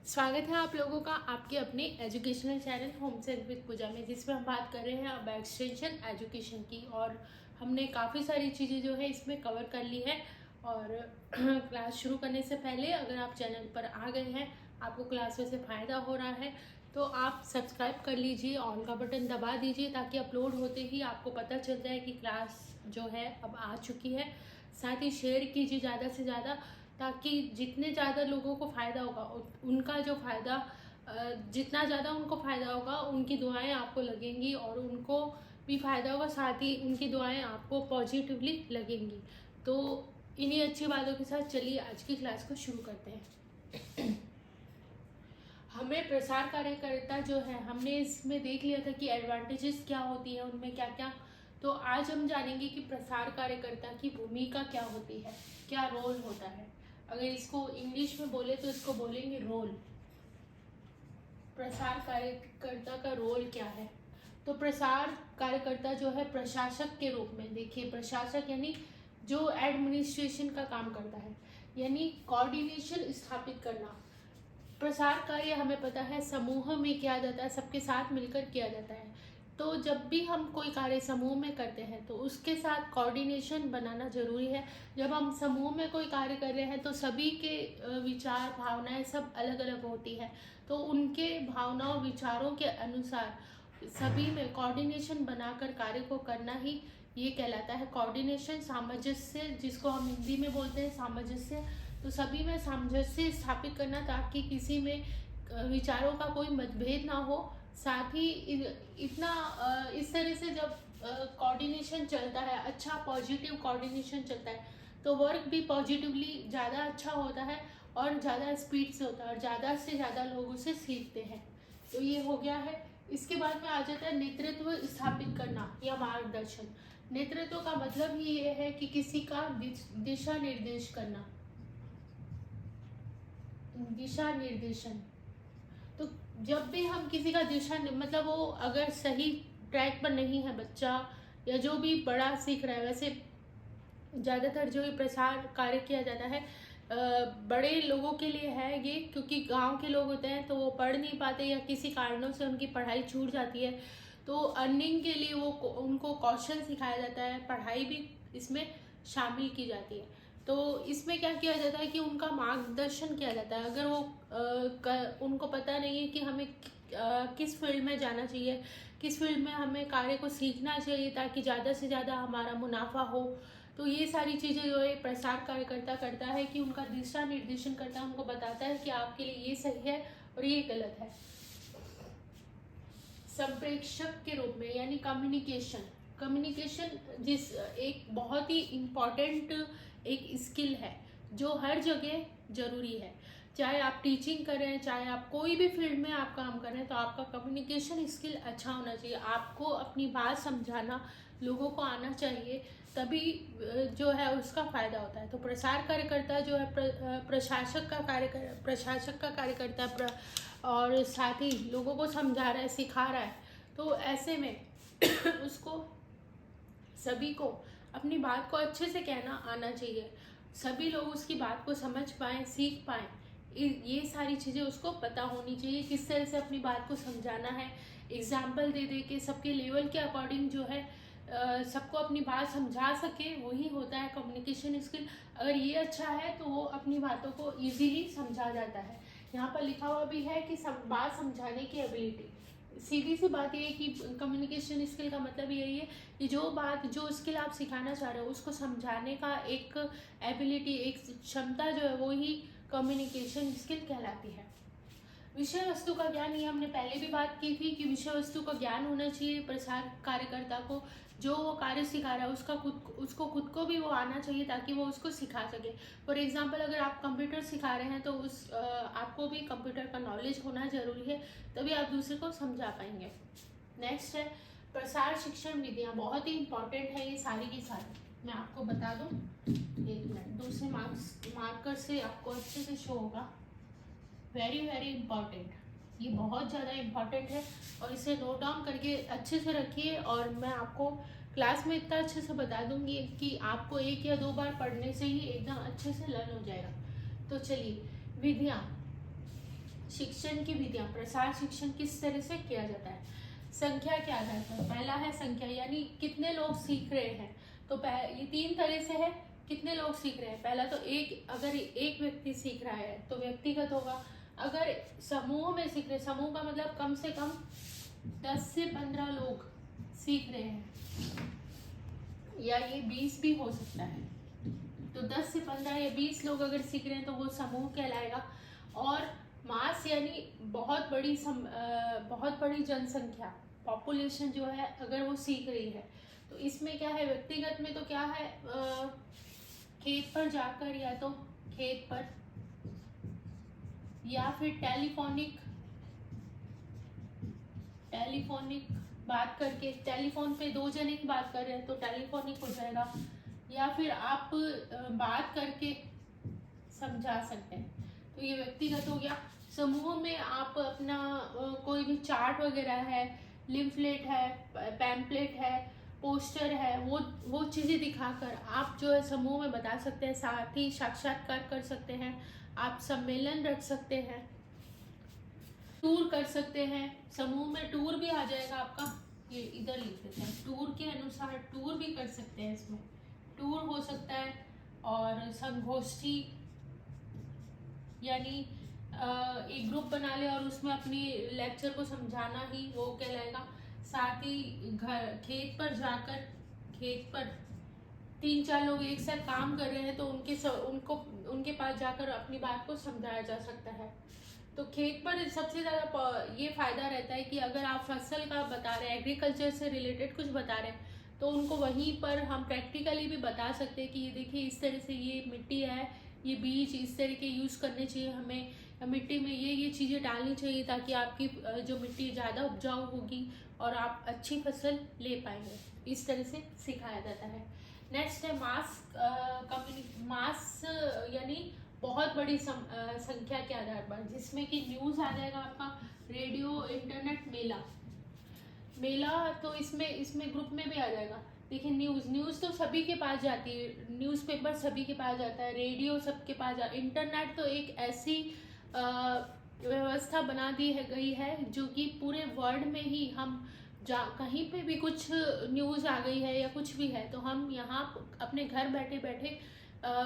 स्वागत है आप लोगों का आपके अपने educational channel home science with Pooja में, जिसमें हम बात कर रहे हैं अब एक्सटेंशन एजुकेशन की। और हमने काफ़ी सारी चीज़ें जो है इसमें कवर कर ली है। और क्लास शुरू करने से पहले अगर आप चैनल पर आ गए हैं, आपको क्लास में से फ़ायदा हो रहा है, तो आप सब्सक्राइब कर लीजिए, ऑन का बटन दबा दीजिए ताकि अपलोड होते ही आपको पता चल जाए कि क्लास जो है अब आ चुकी है। साथ ही शेयर कीजिए ज़्यादा से ज़्यादा, ताकि जितने ज़्यादा लोगों को फ़ायदा होगा उनका जो फ़ायदा जितना ज़्यादा उनको फ़ायदा होगा उनकी दुआएं आपको लगेंगी और उनको भी फ़ायदा होगा, साथ ही उनकी दुआएं आपको पॉजिटिवली लगेंगी। तो इन्हीं अच्छी बातों के साथ चलिए आज की क्लास को शुरू करते हैं। हमें प्रसार कार्यकर्ता जो है, हमने इसमें देख लिया था कि एडवांटेजेस क्या होती है, उनमें क्या क्या। तो आज हम जानेंगे कि प्रसार कार्यकर्ता की भूमिका क्या होती है, क्या रोल होता है। अगर इसको इंग्लिश में बोले तो इसको बोलेंगे रोल। प्रसार कार्यकर्ता का रोल क्या है? तो प्रसार कार्यकर्ता जो है प्रशासक के रूप में, देखिए प्रशासक यानी जो एडमिनिस्ट्रेशन का काम करता है, यानी कोऑर्डिनेशन स्थापित करना। प्रसार कार्य हमें पता है समूह में किया जाता है, सबके साथ मिलकर किया जाता है। तो जब भी हम कोई कार्य समूह में करते हैं तो उसके साथ कोऑर्डिनेशन बनाना जरूरी है। जब हम समूह में कोई कार्य कर रहे हैं तो सभी के विचार भावनाएं सब अलग अलग होती है, तो उनके भावनाओं विचारों के अनुसार सभी में कोऑर्डिनेशन बनाकर कार्य को करना ही ये कहलाता है कोऑर्डिनेशन। सामंजस्य, जिसको हम हिंदी में बोलते हैं सामंजस्य। तो सभी में सामंजस्य स्थापित करना ताकि किसी में विचारों का कोई मतभेद ना हो। साथ ही इतना इस तरह से जब कोऑर्डिनेशन चलता है, अच्छा पॉजिटिव कोऑर्डिनेशन चलता है, तो वर्क भी पॉजिटिवली ज़्यादा अच्छा होता है और ज़्यादा स्पीड से होता है और ज़्यादा से ज़्यादा लोग उसे सीखते हैं। तो ये हो गया है। इसके बाद में आ जाता है नेतृत्व स्थापित करना या मार्गदर्शन। नेतृत्व का मतलब ही ये है कि किसी का दिशा निर्देश करना, दिशा निर्देशन। तो जब भी हम किसी का मतलब वो अगर सही ट्रैक पर नहीं है बच्चा या जो भी बड़ा सीख रहा है, वैसे ज़्यादातर जो ये प्रसार कार्य किया जाता है बड़े लोगों के लिए है ये, क्योंकि गांव के लोग होते हैं तो वो पढ़ नहीं पाते या किसी कारणों से उनकी पढ़ाई छूट जाती है, तो अर्निंग के लिए वो उनको कौशल सिखाया जाता है, पढ़ाई भी इसमें शामिल की जाती है। तो इसमें क्या किया जाता है कि उनका मार्गदर्शन किया जाता है। अगर वो उनको पता नहीं है कि हमें किस फील्ड में जाना चाहिए, किस फील्ड में हमें कार्य को सीखना चाहिए ताकि ज़्यादा से ज़्यादा हमारा मुनाफा हो, तो ये सारी चीज़ें जो है प्रसार कार्यकर्ता करता है कि उनका दिशा निर्देशन करता है, उनको बताता है कि आपके लिए ये सही है और ये गलत है। संप्रेषक के रूप में यानी कम्युनिकेशन। कम्युनिकेशन जिस एक बहुत ही इम्पॉर्टेंट एक स्किल है जो हर जगह जरूरी है। चाहे आप टीचिंग करें, चाहे आप कोई भी फील्ड में आप काम करें, तो आपका कम्युनिकेशन स्किल अच्छा होना चाहिए। आपको अपनी बात समझाना लोगों को आना चाहिए, तभी जो है उसका फायदा होता है। तो प्रसार कार्यकर्ता जो है प्रशासक का कार्य करता है और साथ ही लोगों को समझा रहा है, सिखा रहा है। तो ऐसे में उसको सभी को अपनी बात को अच्छे से कहना आना चाहिए, सभी लोग उसकी बात को समझ पाएँ, सीख पाएँ। ये सारी चीज़ें उसको पता होनी चाहिए, किस तरह से अपनी बात को समझाना है, एग्जाम्पल दे दे के सबके लेवल के अकॉर्डिंग जो है सबको अपनी बात समझा सके, वही होता है कम्युनिकेशन स्किल। अगर ये अच्छा है तो वो अपनी बातों को इजीली समझा जाता है। यहाँ पर लिखा हुआ भी है कि बात समझाने की एबिलिटी। सीधी सी बात ये है कि कम्युनिकेशन स्किल का मतलब यही है कि जो स्किल आप सिखाना चाह रहे हो उसको समझाने का एक एबिलिटी, एक क्षमता जो है वो ही कम्युनिकेशन स्किल कहलाती है। विषय वस्तु का ज्ञान, ये हमने पहले भी बात की थी कि विषय वस्तु का ज्ञान होना चाहिए प्रसार कार्यकर्ता को। जो वो कार्य सिखा रहा है उसको खुद को भी वो आना चाहिए ताकि वो उसको सिखा सके। फॉर एग्जांपल अगर आप कंप्यूटर सिखा रहे हैं तो आपको भी कंप्यूटर का नॉलेज होना जरूरी है, तभी आप दूसरे को समझा पाएंगे। नेक्स्ट है प्रसार शिक्षण विधियाँ। बहुत ही इंपॉर्टेंट है ये सारी की सारी, मैं आपको बता दूँ। एक मिनट, दूसरे मार्कर से आपको अच्छे से शो होगा। वेरी वेरी इंपॉर्टेंट, ये बहुत ज़्यादा इम्पॉर्टेंट है और इसे नोट डाउन करके अच्छे से रखिए। और मैं आपको क्लास में इतना अच्छे से बता दूंगी कि आपको 1 या 2 बार पढ़ने से ही एकदम अच्छे से लर्न हो जाएगा। तो चलिए, विधियाँ। शिक्षण की विधियां, प्रसार शिक्षण किस तरह से किया जाता है। संख्या के आधार पर, पहला है संख्या यानी कितने लोग सीख रहे हैं। तो ये 3 तरह से है, कितने लोग सीख रहे हैं। पहला तो अगर एक व्यक्ति सीख रहा है तो व्यक्तिगत होगा। अगर समूह में सीख रहे, समूह का मतलब कम से कम 10 से 15 लोग सीख रहे हैं, या ये 20 भी हो सकता है। तो 10 से 15 या 20 लोग अगर सीख रहे हैं तो वो समूह कहलाएगा। और मास यानी बहुत बड़ी जनसंख्या, पॉपुलेशन जो है अगर वो सीख रही है। तो इसमें क्या है, व्यक्तिगत में तो क्या है, खेत पर जाकर, या तो खेत पर, या फिर टेलीफोनिक बात करके, टेलीफोन पे 2 जने की बात कर रहे हैं तो टेलीफोनिक हो जाएगा। या फिर आप बात करके समझा सकते हैं, तो ये व्यक्तिगत हो गया। समूह में आप अपना कोई भी चार्ट वगैरह है, लिम्फलेट है, पैम्पलेट है, पोस्टर है, वो चीज़ें दिखाकर आप जो है समूह में बता सकते हैं। साथ ही साक्षात्कार कर सकते हैं, आप सम्मेलन रख सकते हैं, टूर कर सकते हैं। समूह में टूर भी आ जाएगा आपका, ये इधर लिख देते हैं। टूर के अनुसार टूर भी कर सकते हैं, इसमें टूर हो सकता है। और संगोष्ठी यानी एक ग्रुप बना ले और उसमें अपनी लेक्चर को समझाना ही वो कहलाएगा। साथ ही खेत पर जाकर, खेत पर 3-4 लोग एक साथ काम कर रहे हैं तो उनके पास जाकर अपनी बात को समझाया जा सकता है। तो खेत पर सबसे ज़्यादा ये फ़ायदा रहता है कि अगर आप फसल का बता रहे हैं, एग्रीकल्चर से रिलेटेड कुछ बता रहे हैं, तो उनको वहीं पर हम प्रैक्टिकली भी बता सकते हैं कि ये देखिए इस तरह से ये मिट्टी है, ये बीज इस तरह के यूज़ करने चाहिए हमें, मिट्टी में ये चीज़ें डालनी चाहिए ताकि आपकी जो मिट्टी ज़्यादा उपजाऊ होगी और आप अच्छी फसल ले पाएंगे। इस तरह से सिखाया जाता है। नेक्स्ट है मास यानी बहुत बड़ी संख्या के आधार पर, जिसमें कि न्यूज़ आ जाएगा आपका, रेडियो, इंटरनेट, मेला तो इसमें ग्रुप में भी आ जाएगा। देखिए न्यूज़ तो सभी के पास जाती है, न्यूज़पेपर सभी के पास जाता है, रेडियो सबके पास इंटरनेट तो एक ऐसी व्यवस्था बना दी गई है जो कि पूरे वर्ल्ड में ही हम कहीं पे भी कुछ न्यूज़ आ गई है या कुछ भी है तो हम यहाँ अपने घर बैठे बैठे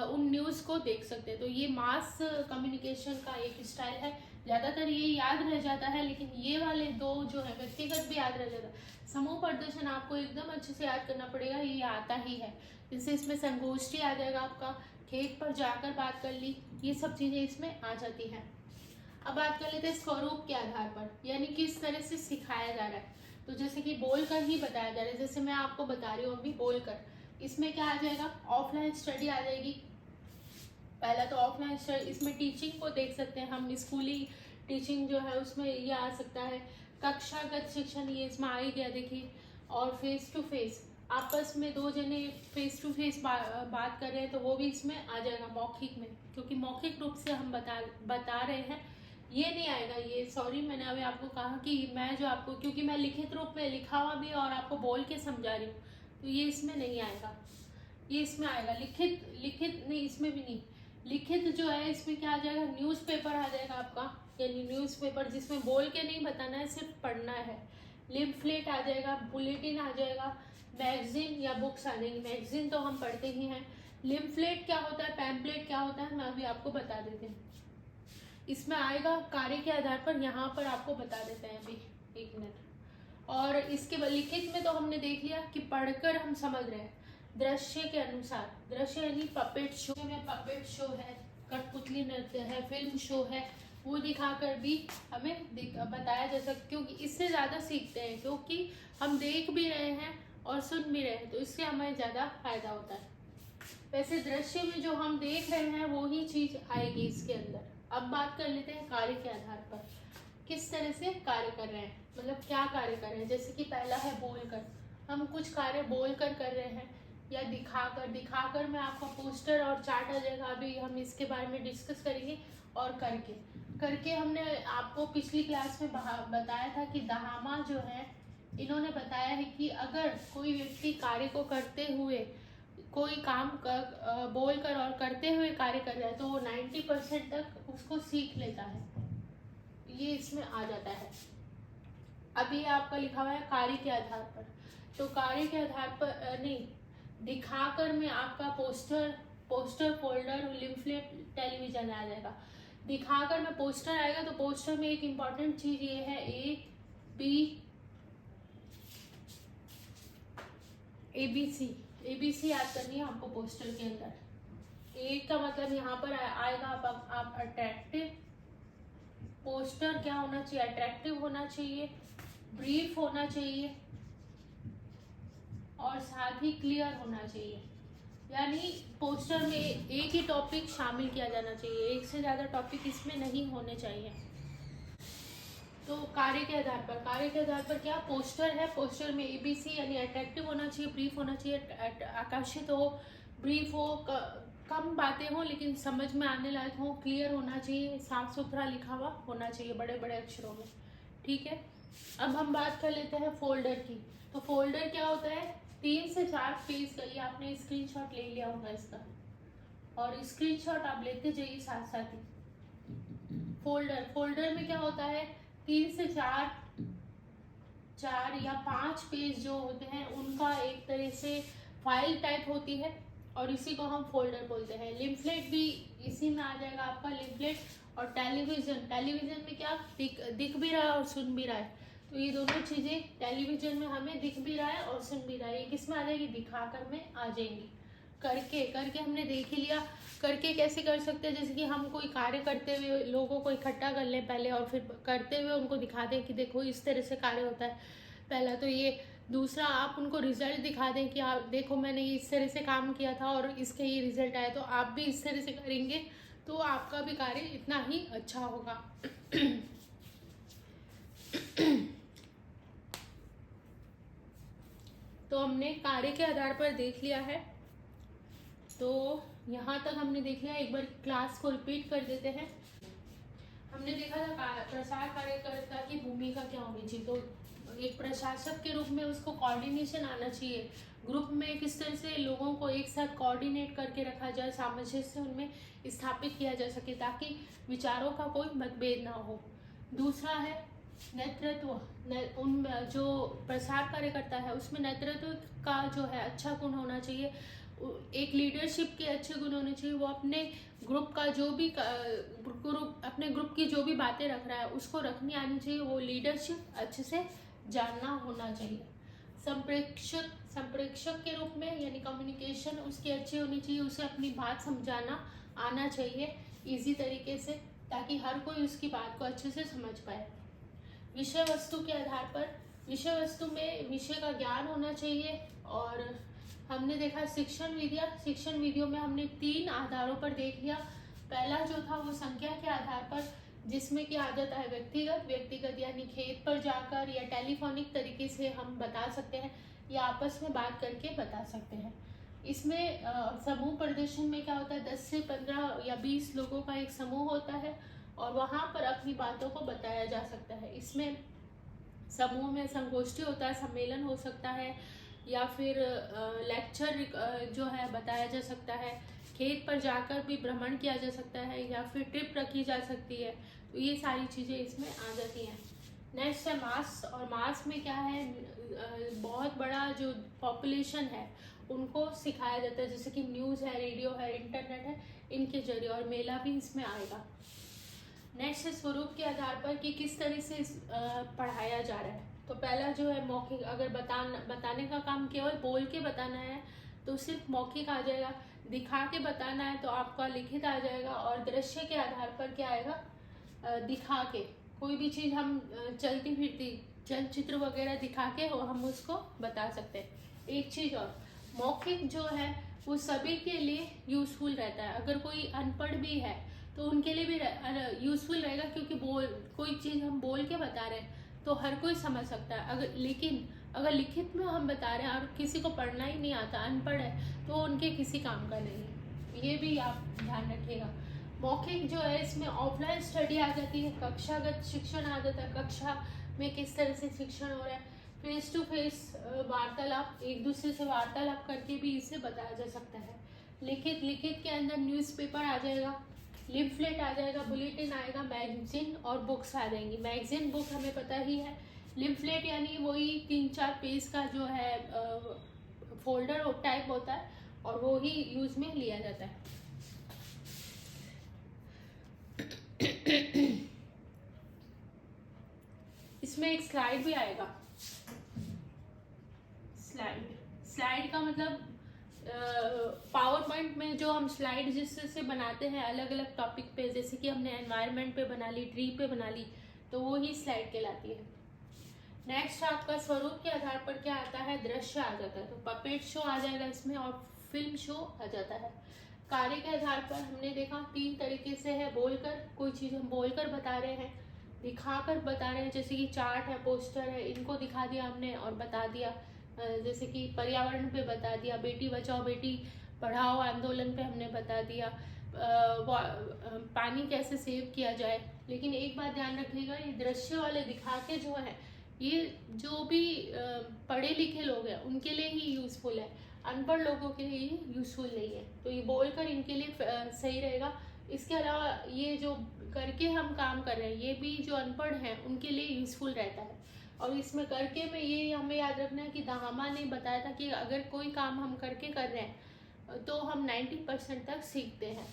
उन न्यूज़ को देख सकते हैं। तो ये मास कम्युनिकेशन का एक स्टाइल है। ज़्यादातर ये याद रह जाता है, लेकिन ये वाले 2 जो है व्यक्तिगत भी याद रह जाता है। समूह प्रदर्शन आपको एकदम अच्छे से याद करना पड़ेगा, ये आता ही है। जैसे इसमें संगोष्ठी आ जाएगा आपका, खेत पर जाकर बात कर ली, ये सब चीज़ें इसमें आ जाती हैं। अब बात कर लेते हैं स्वरूप के आधार पर, यानी किस तरह से सिखाया जा रहा है। तो जैसे कि बोलकर ही बताया जा रहा है, जैसे मैं आपको बता रही हूँ अभी बोलकर। इसमें क्या आ जाएगा, ऑफलाइन स्टडी आ जाएगी। पहला तो ऑफलाइन स्टडी, इसमें टीचिंग को देख सकते हैं हम, स्कूली टीचिंग जो है उसमें ये आ सकता है। कक्षागत शिक्षण ये इसमें आ ही गया देखिए। और फेस टू फेस, आपस में 2 जने फेस टू फेस बात कर रहे हैं तो वो भी इसमें आ जाएगा मौखिक में, क्योंकि मौखिक रूप से हम बता रहे हैं। ये नहीं आएगा, ये सॉरी मैंने अभी आपको कहा कि मैं जो आपको, क्योंकि मैं लिखित रूप में लिखा हुआ भी और आपको बोल के समझा रही हूँ, तो ये इसमें नहीं आएगा। ये इसमें आएगा लिखित नहीं, इसमें भी नहीं। लिखित जो है इसमें क्या आ जाएगा, न्यूज़पेपर आ जाएगा आपका, यानी न्यूज़पेपर जिसमें बोल के नहीं बताना है, सिर्फ पढ़ना है। लिम्फलेट आ जाएगा, बुलेटिन आ जाएगा, मैगजीन या बुक्स आ जाएंगी। मैगजीन तो हम पढ़ते ही हैं। लिम्फलेट क्या होता है, पैम्पलेट क्या होता है, मैं अभी आपको बता देती हूँ। इसमें आएगा कार्य के आधार पर, यहाँ पर आपको बता देते हैं अभी 1 मिनट। और इसके लिखित में तो हमने देख लिया कि पढ़कर हम समझ रहे हैं। दृश्य के अनुसार, दृश्य यानी पपेट शो में, पपेट शो है, कठपुतली नृत्य है, फिल्म शो है, वो दिखाकर भी हमें बताया जा सकता, क्योंकि इससे ज़्यादा सीखते हैं, क्योंकि हम देख भी रहे हैं और सुन भी रहे हैं, तो इससे हमें ज़्यादा फायदा होता है। वैसे दृश्य में जो हम देख रहे हैं वो ही चीज़ आएगी इसके अंदर। अब बात कर लेते हैं कार्य के आधार पर, किस तरह से कार्य कर रहे हैं, मतलब क्या कार्य कर रहे हैं। जैसे कि पहला है बोलकर, हम कुछ कार्य बोलकर कर रहे हैं, या दिखाकर में आपका पोस्टर और चार्ट आ जाएगा, अभी हम इसके बारे में डिस्कस करेंगे। और करके हमने आपको पिछली क्लास में बताया था कि दहामा जो है, इन्होंने बताया है कि अगर कोई व्यक्ति कार्य को करते हुए, कोई काम बोलकर और करते हुए कार्य कर रहा है तो वो 90% तक उसको सीख लेता है। ये इसमें आ जाता है। अभी आपका लिखा हुआ है कार्य के आधार पर, तो कार्य के आधार पर नहीं, दिखाकर में आपका पोस्टर फोल्डर लिम्फलेट टेलीविजन आ जाएगा। दिखाकर में पोस्टर आएगा, तो पोस्टर में एक इम्पॉर्टेंट चीज ये है, एबीसी याद करनी है आपको पोस्टर के अंदर। ए का मतलब यहाँ पर आएगा आप अट्रैक्टिव। पोस्टर क्या होना चाहिए? अट्रैक्टिव होना चाहिए, ब्रीफ होना चाहिए और साथ ही क्लियर होना चाहिए। यानी पोस्टर में एक ही टॉपिक शामिल किया जाना चाहिए, एक से ज़्यादा टॉपिक इसमें नहीं होने चाहिए। तो कार्य के आधार पर क्या पोस्टर है, पोस्टर में एबीसी यानी अट्रैक्टिव होना चाहिए, ब्रीफ होना चाहिए, आकर्षित हो, ब्रीफ हो, कम बातें हो लेकिन समझ में आने लायक हो, क्लियर होना चाहिए, साफ सुथरा लिखा हुआ होना चाहिए बड़े बड़े अक्षरों में। ठीक है, अब हम बात कर लेते हैं फोल्डर की। तो फोल्डर क्या होता है? 3 से 4 पेज का, ये आपने स्क्रीनशॉट ले लिया होगा इसका, और स्क्रीनशॉट आप लेते जाइए साथ साथ ही। फोल्डर में क्या होता है? 3 से 4 या 5 पेज जो होते हैं उनका एक तरह से फाइल टाइप होती है, और इसी को हम फोल्डर बोलते हैं। लिम्फलेट भी इसी में आ जाएगा आपका, लिम्फलेट। और टेलीविजन में क्या दिख भी रहा है और सुन भी रहा है, तो ये दोनों चीजें टेलीविजन में हमें दिख भी रहा है और सुन भी रहा है, ये किस में आ जाएगी? दिखाकर में आ जाएंगी। करके हमने देख ही लिया। करके कैसे कर सकते हैं? जैसे कि हम कोई कार्य करते हुए लोगों को इकट्ठा कर लें पहले, और फिर करते हुए उनको दिखा दें कि देखो इस तरह से कार्य होता है। पहला तो ये। दूसरा, आप उनको रिजल्ट दिखा दें कि आप देखो मैंने इस तरह से काम किया था और इसके ये रिजल्ट आया, तो आप भी इस तरह से करेंगे तो आपका भी कार्य इतना ही अच्छा होगा। तो हमने कार्य के आधार पर देख लिया है। तो यहाँ तक हमने देख लिया, एक बार क्लास को रिपीट कर देते हैं। हमने देखा था प्रसार कार्यकर्ता की भूमिका क्या होनी चाहिए। तो एक प्रशासक के रूप में उसको कोऑर्डिनेशन आना चाहिए, ग्रुप में किस तरह से लोगों को एक साथ कोऑर्डिनेट करके रखा जाए, सामंजस्य उनमें स्थापित किया जा सके ताकि विचारों का कोई मतभेद ना हो। दूसरा है नेतृत्व। उन जो प्रसार कार्यकर्ता है उसमें नेतृत्व का जो है अच्छा गुण होना चाहिए, एक लीडरशिप के अच्छे गुण होने चाहिए। वो अपने ग्रुप का जो भी अपने ग्रुप की जो भी बातें रख रहा है उसको रखनी आनी चाहिए, वो लीडरशिप अच्छे से जानना होना चाहिए। संप्रेषक के रूप में यानी कम्युनिकेशन उसकी अच्छी होनी चाहिए, उसे अपनी बात समझाना आना चाहिए इजी तरीके से, ताकि हर कोई उसकी बात को अच्छे से समझ पाए। विषय वस्तु के आधार पर, विषय वस्तु में विषय का ज्ञान होना चाहिए। और हमने देखा शिक्षण विधियों में हमने 3 आधारों पर देख लिया। पहला जो था वो संख्या के आधार पर, जिसमें कि आ जाता है व्यक्तिगत यानी खेत पर जाकर या टेलीफोनिक तरीके से हम बता सकते हैं या आपस में बात करके बता सकते हैं। इसमें समूह प्रदर्शन में क्या होता है, 10 से 15 या 20 लोगों का एक समूह होता है और वहाँ पर अपनी बातों को बताया जा सकता है। इसमें समूह में संगोष्ठी होता है, सम्मेलन हो सकता है, या फिर लेक्चर जो है बताया जा सकता है, खेत पर जाकर भी भ्रमण किया जा सकता है, या फिर ट्रिप रखी जा सकती है। तो ये सारी चीज़ें इसमें आ जाती हैं। नेक्स्ट है मास। और मास में क्या है, बहुत बड़ा जो पॉपुलेशन है उनको सिखाया जाता है, जैसे कि न्यूज़ है, रेडियो है, इंटरनेट है, इनके जरिए। और मेला भी इसमें आएगा। नेक्स्ट है स्वरूप के आधार पर कि किस तरह से पढ़ाया जा रहा है। तो पहला जो है मौखिक, अगर बताने का काम केवल बोल के बताना है तो सिर्फ मौखिक आ जाएगा, दिखा के बताना है तो आपका लिखित आ जाएगा। और दृश्य के आधार पर क्या आएगा, दिखा के कोई भी चीज़ हम चलती फिरती चलचित्र वगैरह दिखा के हम उसको बता सकते हैं। एक चीज़ और, मौखिक जो है वो सभी के लिए यूज़फुल रहता है। अगर कोई अनपढ़ भी है तो उनके लिए भी यूज़फुल रहेगा, क्योंकि कोई चीज़ हम बोल के बता रहे हैं तो हर कोई समझ सकता है। लेकिन अगर लिखित में हम बता रहे हैं और किसी को पढ़ना ही नहीं आता, अनपढ़ है, तो उनके किसी काम का नहीं है। ये भी आप ध्यान रखिएगा। मौखिक जो है इसमें ऑफलाइन स्टडी आ जाती है, कक्षागत शिक्षण आ जाता है, कक्षा में किस तरह से शिक्षण हो रहा है, फेस टू फेस वार्तालाप, एक दूसरे से वार्तालाप करके भी इसे बताया जा सकता है। लिखित के अंदर न्यूज़पेपर आ जाएगा, लिम्फलेट आ जाएगा, बुलेटिन आएगा, मैगजीन और बुक्स आ जाएंगी। मैगजीन बुक हमें पता ही है। लिम्फलेट यानी वही 3-4 पेज का जो है फोल्डर टाइप होता है और वो ही यूज में लिया जाता है। इसमें एक स्लाइड भी आएगा। स्लाइड का मतलब पावर पॉइंट में जो हम स्लाइड जिससे बनाते हैं अलग अलग टॉपिक पे, जैसे कि हमने एनवायरनमेंट पे बना ली, ट्री पे बना ली, तो वो ही स्लाइड कहलाती है। नेक्स्ट आपका स्वरूप के आधार पर क्या आता है, दृश्य आ जाता है, तो पपेट शो आ जाएगा इसमें और फिल्म शो आ जाता है। कार्य के आधार पर हमने देखा 3 तरीके से है, बोलकर, कोई चीज़ हम बोलकर बता रहे हैं, दिखाकर बता रहे हैं, जैसे कि चार्ट है, पोस्टर है, इनको दिखा दिया हमने और बता दिया, जैसे कि पर्यावरण पे बता दिया, बेटी बचाओ बेटी पढ़ाओ आंदोलन पे हमने बता दिया, पानी कैसे सेव किया जाए। लेकिन एक बात ध्यान रखिएगा, ये दृश्य वाले दिखा के जो है, ये जो भी पढ़े लिखे लोग हैं उनके लिए ही यूज़फुल है, अनपढ़ लोगों के लिए यूज़फुल नहीं है। तो ये बोलकर इनके लिए सही रहेगा। इसके अलावा ये जो करके हम काम कर रहे हैं, ये भी जो अनपढ़ हैं उनके लिए यूज़फुल रहता है। और इसमें करके में ये हमें याद रखना है कि दहामा ने बताया था कि अगर कोई काम हम करके कर रहे हैं तो हम 90% तक सीखते हैं।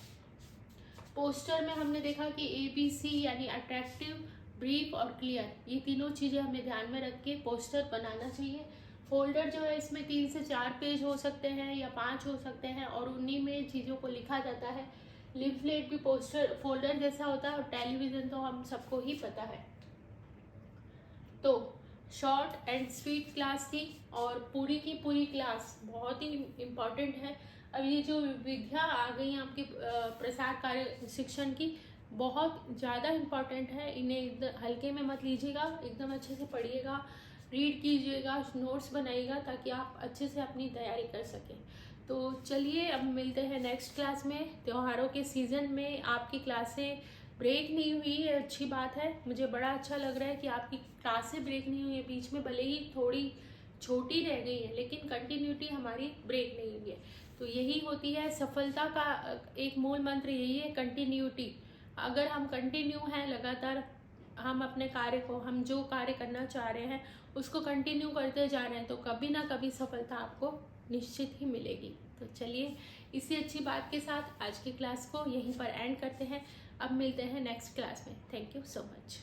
पोस्टर में हमने देखा कि ABC यानी अट्रैक्टिव, ब्रीफ और क्लियर, ये तीनों चीज़ें हमें ध्यान में रख के पोस्टर बनाना चाहिए। फोल्डर जो है इसमें 3 से 4 पेज हो सकते हैं या 5 हो सकते हैं और उन्हीं में चीज़ों को लिखा जाता है। लिम्फलेट भी पोस्टर फोल्डर जैसा होता है और टेलीविज़न तो हम सबको ही पता है। तो शॉर्ट एंड स्वीट क्लास थी और पूरी की पूरी क्लास बहुत ही इम्पॉर्टेंट है। अब ये जो विधियाँ आ गई हैं आपके प्रसार कार्य शिक्षण की, बहुत ज़्यादा इम्पॉर्टेंट है, इन्हें एकदम हल्के में मत लीजिएगा, एकदम अच्छे से पढ़िएगा, रीड कीजिएगा, नोट्स बनाइएगा ताकि आप अच्छे से अपनी तैयारी कर सकें। तो चलिए अब मिलते हैं नेक्स्ट क्लास में। त्योहारों के सीज़न में आपकी क्लासें ब्रेक नहीं हुई है, अच्छी बात है, मुझे बड़ा अच्छा लग रहा है कि आपकी क्लासें ब्रेक नहीं हुई है। बीच में भले ही थोड़ी छोटी रह गई है लेकिन कंटिन्यूटी हमारी ब्रेक नहीं हुई है। तो यही होती है सफलता का एक मूल मंत्र, यही है कंटिन्यूटी। अगर हम कंटिन्यू हैं, लगातार हम अपने कार्य को, हम जो कार्य करना चाह रहे हैं उसको कंटिन्यू करते जा रहे हैं, तो कभी ना कभी सफलता आपको निश्चित ही मिलेगी। तो चलिए इसी अच्छी बात के साथ आज की क्लास को यहीं पर एंड करते हैं। अब मिलते हैं नेक्स्ट क्लास में। Thank you so much.